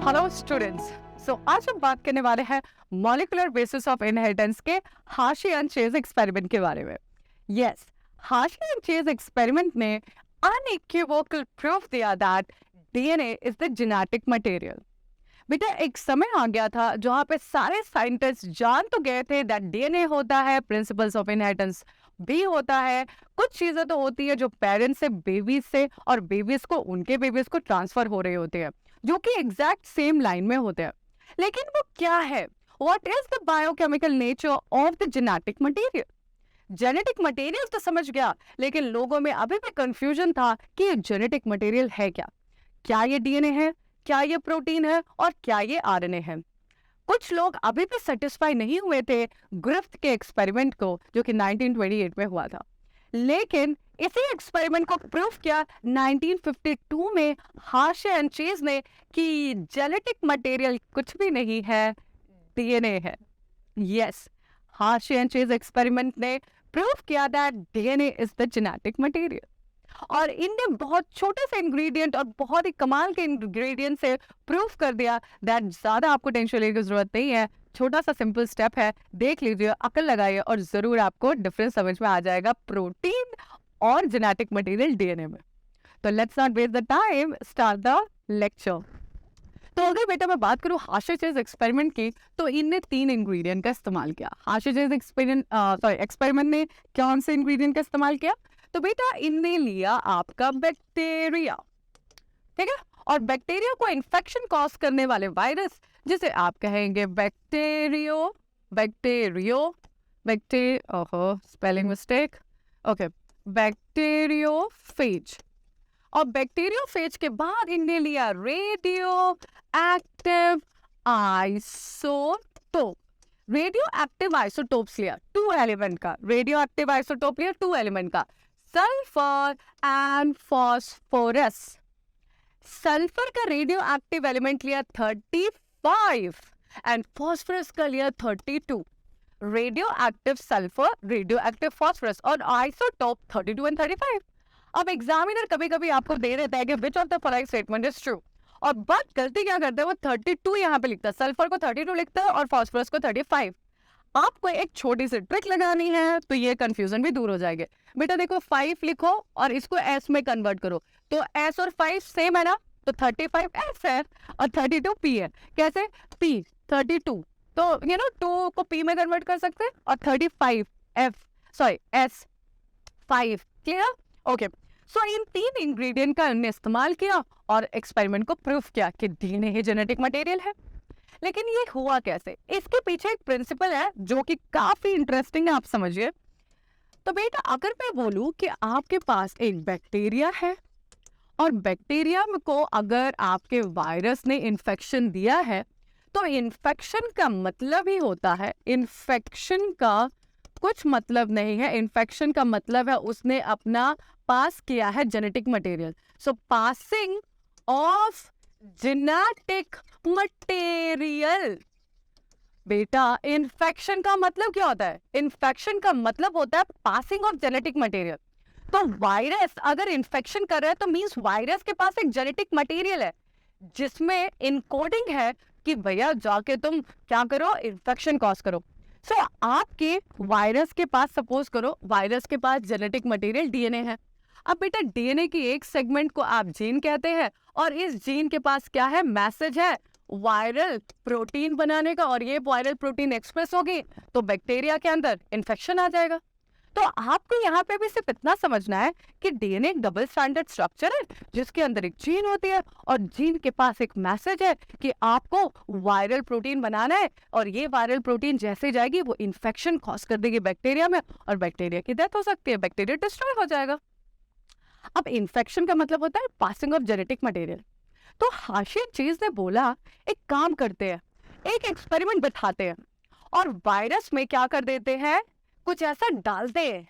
Hello students. आज हम बात करने वाले हैं मॉलिक्यूलर बेसिस ऑफ इनहेरिटेंस के हार्शी एंड चेज एक्सपेरिमेंट के बारे में। यस, हार्शी एंड चेज एक्सपेरिमेंट ने अनइक्विवोकल प्रूफ दिया that DNA is the genetic material. बेटा, एक समय आ गया था जहाँ पे सारे साइंटिस्ट जान तो गए थे दैट डीएनए होता है, प्रिंसिपल्स ऑफ इनहेरिटेंस भी होता है, कुछ चीजें तो होती है जो पेरेंट्स से बेबीज से और बेबीज को उनके बेबीज को ट्रांसफर हो रही होती है, जो कि एग्जैक्ट सेम लाइन में होते हैं। लेकिन वो क्या है? What is the biochemical nature of the genetic material? Genetic material तो समझ गया, लेकिन लोगों में अभी भी कंफ्यूजन था कि ये जेनेटिक मटेरियल है क्या। क्या ये डीएनए है, क्या ये प्रोटीन है, और क्या ये आरएनए है? कुछ लोग अभी भी सेटिस्फाई नहीं हुए थे ग्रिफ्थ के एक्सपेरिमेंट को, जो कि 1928 में हुआ था। लेकिन इसी एक्सपेरिमेंट को प्रूफ किया 1952 में हार्शे एंड चेज ने कि जेनेटिक मटेरियल कुछ भी नहीं है, डीएनए है। Yes, Hershey and chase experiment ने प्रूफ किया that DNA is the genetic material. और इनने बहुत छोटे से इंग्रेडिएंट और बहुत ही कमाल के इंग्रेडिएंट से प्रूफ कर दिया दैट ज्यादा आपको टेंशन लेने की जरूरत नहीं है। छोटा सा सिंपल स्टेप है, देख लीजिए, अकल लगाइए और जरूर आपको डिफरेंस समझ में आ जाएगा प्रोटीन और जेनेटिक मटेरियल डीएनए में। तो let's not waste the time, start the lecture. तो अगर बेटा मैं बात करूं हार्शे चेज एक्सपेरिमेंट की, तो इनने 3 इंग्रेडिएंट का इस्तेमाल किया। हार्शे चेज एक्सपेरिमेंट ने कौन से इंग्रेडिएंट का इस्तेमाल किया? तो बेटा इनने लिया आपका बैक्टीरिया, ठीक है, और बैक्टीरिया को इन्फेक्शन कॉज करने वाले वायरस, जिसे आप कहेंगे स्पेलिंग मिस्टेक, ओके, बैक्टीरियोफेज। और बैक्टीरियोफेज के बाद इनने लिया radio active isotope. Radio active isotopes लिया 2 एलिमेंट का, रेडियो एक्टिव आइसोटोप लिया 2 एलिमेंट का, सल्फर एंड फॉस्फोरस। सल्फर का रेडियो एक्टिव एलिमेंट लिया 35 एंड फॉस्फोरस का लिया 32। Radio active sulphur, radio active phosphorus और आइसोटोप 32 एंड 35। अब एग्जामिनर कभी कभी आपको दे देता है कि which of the following statement is true, और बट गलती क्या करता है, वो 32 यहाँ पे लिखता है, सल्फर को 32 लिखता है और फॉस्फोरस को 35। आपको एक छोटी सी ट्रिक लगानी है तो ये कंफ्यूजन भी दूर हो जाएगी। बेटा देखो, 5 लिखो और इसको एस में कन्वर्ट करो, तो एस और 5 सेम है ना, तो 35 एस है और 32 पी है। कैसे? पी 32, तो 2 को पी में कन्वर्ट कर सकते हैं, और 35 एस 5। क्लियर? ओके। सो इन 3 इंग्रेडिएंट का हमने इस्तेमाल किया और एक्सपेरिमेंट को प्रूफ किया कि डीएनए ही जेनेटिक मटेरियल है। लेकिन ये हुआ कैसे? इसके पीछे एक प्रिंसिपल है जो कि काफी इंटरेस्टिंग है, आप समझिए। तो बेटा अगर मैं बोलूं कि आपके पास एक बैक्टीरिया है और बैक्टीरिया को अगर आपके वायरस ने इन्फेक्शन दिया है, तो इन्फेक्शन का मतलब ही होता है, इन्फेक्शन का कुछ मतलब नहीं है, इन्फेक्शन का मतलब है उसने अपना पास किया है genetic material. So passing of genetic material. बेटा इन्फेक्शन का मतलब क्या होता है? इन्फेक्शन का मतलब होता है पासिंग ऑफ जेनेटिक मटेरियल। तो वायरस अगर इन्फेक्शन कर रहा है तो मींस वायरस के पास एक जेनेटिक मटेरियल है जिसमें इनकोडिंग है कि भैया जाके तुम क्या करो, इन्फेक्शन कॉज करो। सो आपके वायरस के पास, सपोज करो वायरस के पास जेनेटिक मटेरियल डीएनए है। अब बेटा डीएनए की एक सेगमेंट को आप जीन कहते हैं, और इस जीन के पास क्या है? मैसेज है वायरल प्रोटीन बनाने का, और ये वायरल प्रोटीन एक्सप्रेस होगी तो बैक्टीरिया के अंदर इन्फेक्शन आ जाएगा। तो आपको यहाँ पे भी सिर्फ इतना समझना है कि डीएनए एक डबल स्टैंडर्ड स्ट्रक्चर है जिसके अंदर एक जीन होती है और जीन के पास एक मैसेज है कि आपको वायरल प्रोटीन बनाना है, और ये वायरल प्रोटीन जैसे जाएगी वो इन्फेक्शन कॉज कर देगी बैक्टीरिया में, और बैक्टीरिया की डेथ हो सकती है, बैक्टीरिया डिस्ट्रॉय हो जाएगा। अब इन्फेक्शन का मतलब होता है पासिंग ऑफ जेनेटिक मटेरियल। तो हार्शे चेज ने बोला एक काम करते हैं, एक एक्सपेरिमेंट बिठाते हैं और वायरस में क्या कर देते हैं, कुछ ऐसा डालते हैं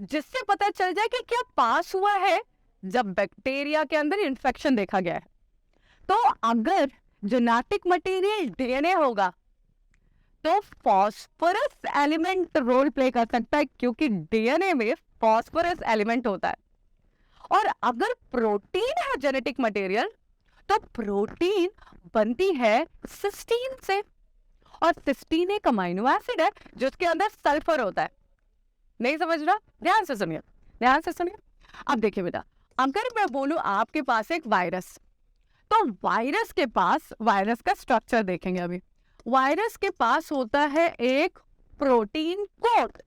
जिससे पता चल जाए कि क्या पास हुआ है जब बैक्टीरिया के अंदर इन्फेक्शन देखा गया है। तो अगर जेनेटिक मटेरियल डीएनए होगा तो फॉस्फोरस एलिमेंट रोल प्ले कर सकता है, क्योंकि डीएनए में फॉस्फोरस एलिमेंट होता है। और अगर प्रोटीन है जेनेटिक मटेरियल तो प्रोटीन बनती है सिस्टीन से, और सिस्टीन एक अमीनो एसिड है जिसके अंदर सल्फर होता है। नहीं समझ रहा? ध्यान से सुनिए, ध्यान से सुनिए। अब देखिए बेटा, अगर मैं बोलूं आपके पास एक वायरस, तो वायरस के पास, वायरस का स्ट्रक्चर देखेंगे अभी, वायरस के पास होता है एक प्रोटीन कोट।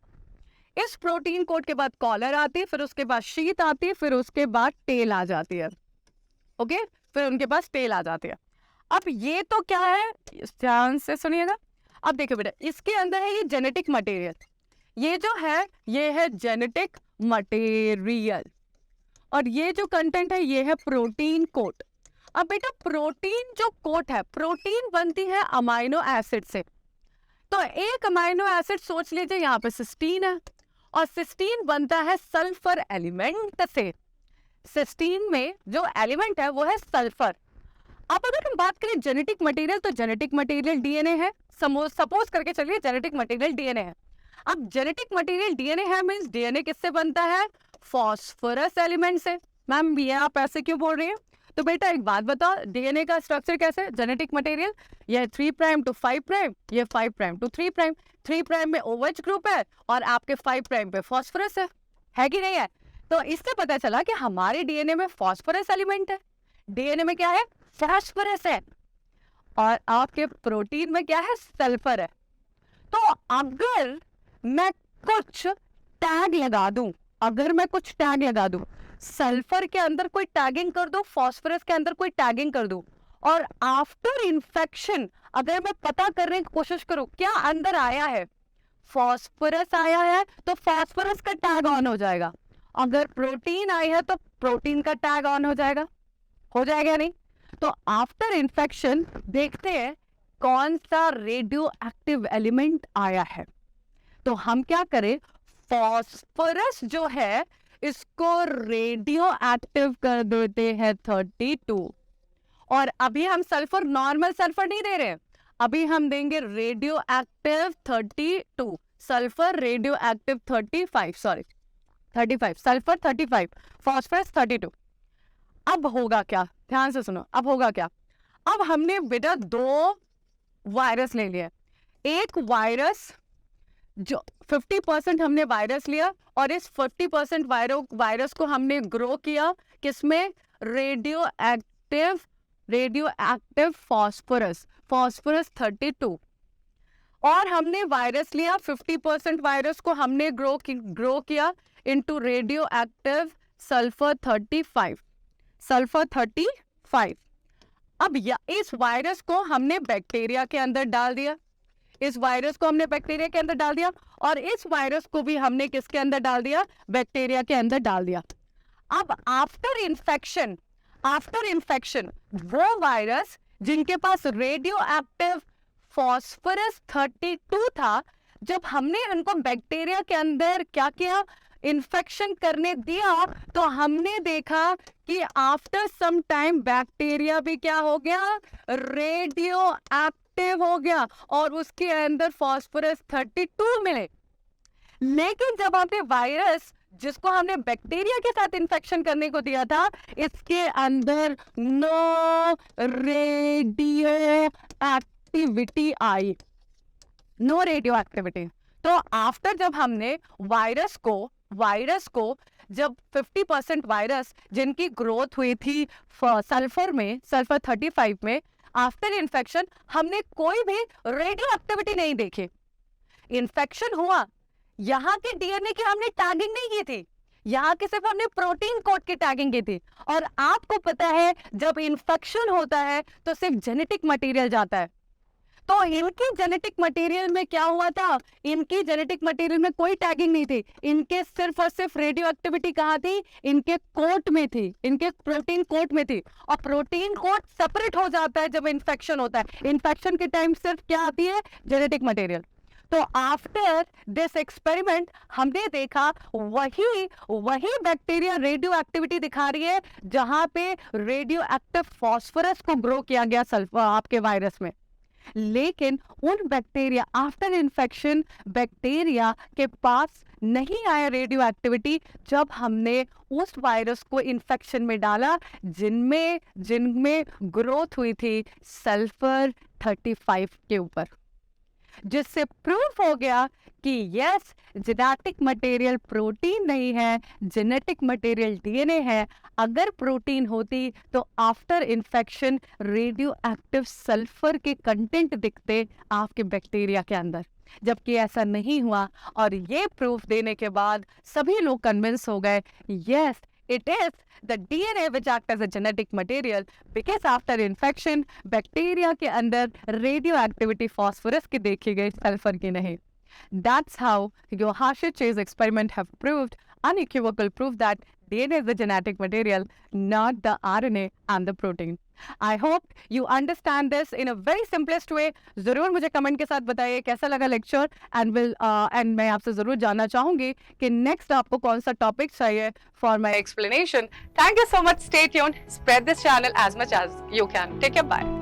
इस प्रोटीन कोट के बाद कॉलर आती है, फिर उसके बाद शीट आती है, फिर उसके बाद टेल आ जाती है। ओके, फिर उनके पास टेल आ जाती है। अब ये तो क्या है, ध्यान से सुनिएगा। अब देखिए बेटा, इसके अंदर है ये जेनेटिक मटेरियल, ये जो है ये है जेनेटिक मटेरियल, और ये जो कंटेंट है ये है प्रोटीन कोट। अब बेटा प्रोटीन जो कोट है, प्रोटीन बनती है अमाइनो एसिड से। तो एक अमाइनो एसिड सोच लीजिए यहाँ पे सिस्टीन है, और सिस्टीन बनता है सल्फर एलिमेंट से। सिस्टीन में जो एलिमेंट है वो है सल्फर। अब अगर हम बात करें जेनेटिक मटेरियल, तो जेनेटिक मटेरियल डीएनए है। सपोज करके चलिए जेनेटिक मटेरियल डीएनए है। अब जेनेटिक मटेरियल डीएनए है, मींस डीएनए किससे बनता है? फॉस्फोरस एलिमेंट से। मैम ये आप ऐसे क्यों बोल रही हैं? तो बेटा एक बात बताओ, डीएनए का स्ट्रक्चर कैसे? जेनेटिक मटेरियल, ये 3 प्राइम टू 5 प्राइम, ये 5 प्राइम टू 3 प्राइम। 3 प्राइम में OH ग्रुप है और आपके 5 प्राइम पे फॉस्फोरस है कि नहीं है? तो इससे पता चला कि हमारे डीएनए में फॉस्फोरस एलिमेंट है। डीएनए में क्या है? फॉस्फोरस है। और आपके प्रोटीन में क्या है? सल्फर है। तो अगर मैं कुछ टैग लगा दूं, अगर मैं कुछ टैग लगा दूं, सल्फर के अंदर कोई टैगिंग कर दूं, फॉस्फोरस के अंदर कोई टैगिंग कर दूं, और आफ्टर इन्फेक्शन अगर मैं पता करने की कोशिश करूं क्या अंदर आया है, फॉस्फोरस आया है, तो फॉस्फोरस का टैग ऑन हो जाएगा। अगर प्रोटीन आई है तो प्रोटीन का टैग ऑन हो जाएगा नहीं? तो आफ्टर इन्फेक्शन देखते हैं कौन सा रेडियो एक्टिव एलिमेंट आया है। तो हम क्या करें, फॉस्फोरस जो है इसको रेडियो एक्टिव कर देते हैं 32, और अभी हम सल्फर, नॉर्मल सल्फर नहीं दे रहे, अभी हम देंगे radio active 32, sulphur radio active 35, sorry 35, sulphur 35, phosphorus 32। अब होगा क्या, ध्यान से सुनो, अब होगा क्या? अब हमने बेटा 2 वायरस ले लिया। एक वायरस जो 50% हमने वायरस लिया, और इस 40% वायरस को हमने ग्रो किया किसमें? Radio active phosphorus 32। और हमने वायरस लिया, 50% वायरस को हमने ग्रो किया इनटू रेडियो एक्टिव सल्फर 35। अब इस वायरस को हमने बैक्टीरिया के अंदर डाल दिया, इस वायरस को हमने बैक्टीरिया के अंदर डाल दिया, और इस वायरस को भी हमने किसके अंदर डाल दिया? बैक्टीरिया के अंदर डाल दिया। अब आफ्टर इन्फेक्शन वो वायरस जिनके पास रेडियो एक्टिव फॉस्फोरस 32 था, जब हमने उनको बैक्टीरिया के अंदर क्या किया, इन्फेक्शन करने दिया, तो हमने देखा कि आफ्टर सम टाइम बैक्टीरिया भी क्या हो गया? रेडियो एक्टिव हो गया, और उसके अंदर फॉस्फोरस 32 मिले। लेकिन जब हमने वायरस जिसको हमने बैक्टीरिया के साथ इन्फेक्शन करने को दिया था, इसके अंदर नो रेडियो एक्टिविटी आई, नो रेडियो एक्टिविटी। तो आफ्टर जब हमने वायरस को जब 50% वायरस जिनकी ग्रोथ हुई थी सल्फर 35 में, आफ्टर इन्फेक्शन हमने कोई भी रेडियो एक्टिविटी नहीं देखी। इन्फेक्शन हुआ, यहाँ के डीएनए की हमने टैगिंग नहीं की थी, यहाँ के सिर्फ हमने प्रोटीन कोड की टैगिंग की थी। और आपको पता है जब इन्फेक्शन होता है तो सिर्फ जेनेटिक मटेरियल जाता है। तो इनकी जेनेटिक मटेरियल में क्या हुआ था? इनकी जेनेटिक मटेरियल में कोई टैगिंग नहीं थी, इनके सिर्फ और सिर्फ रेडियो एक्टिविटी कहाँ थी? इनके कोट में थी, इनके प्रोटीन कोट में थी। और प्रोटीन कोट सेपरेट हो जाता है जब इन्फेक्शन होता है। इन्फेक्शन के टाइम सिर्फ क्या आती है? Genetic material. तो आफ्टर दिस एक्सपेरिमेंट हमने देखा वही बैक्टीरिया रेडियो एक्टिविटी दिखा रही है जहां पे रेडियो एक्टिव फॉस्फोरस को ग्रो किया गया सल्फर आपके वायरस में। लेकिन उन बैक्टीरिया आफ्टर इन्फेक्शन बैक्टीरिया के पास नहीं आया रेडियो एक्टिविटी जब हमने उस वायरस को इन्फेक्शन में डाला जिनमें ग्रोथ हुई थी सल्फर 35 के ऊपर, जिससे प्रूफ हो गया कि यस जेनेटिक मटेरियल प्रोटीन नहीं है, जेनेटिक मटेरियल डीएनए है। अगर प्रोटीन होती तो after infection radio active sulphur के कंटेंट दिखते आपके बैक्टीरिया के अंदर, जबकि ऐसा नहीं हुआ। और ये प्रूफ देने के बाद सभी लोग कन्विंस हो गए yes it is the DNA which acts as a genetic material because after infection bacteria के अंदर रेडियो एक्टिविटी फास्फोरस की देखी गई, सल्फर की नहीं। That's how your Hershey-Chase experiment have proved unequivocal proof that DNA is the genetic material, not the RNA and the protein. I hope you understand this in a very simplest way. जरूर मुझे comment के साथ बताइए कैसा लगा lecture and मैं आपसे जरूर जानना चाहूंगी कि नेक्स्ट आपको कौन सा टॉपिक चाहिए for my explanation. Thank you so much. Stay tuned. Spread this channel as much as you can. Take care. Bye.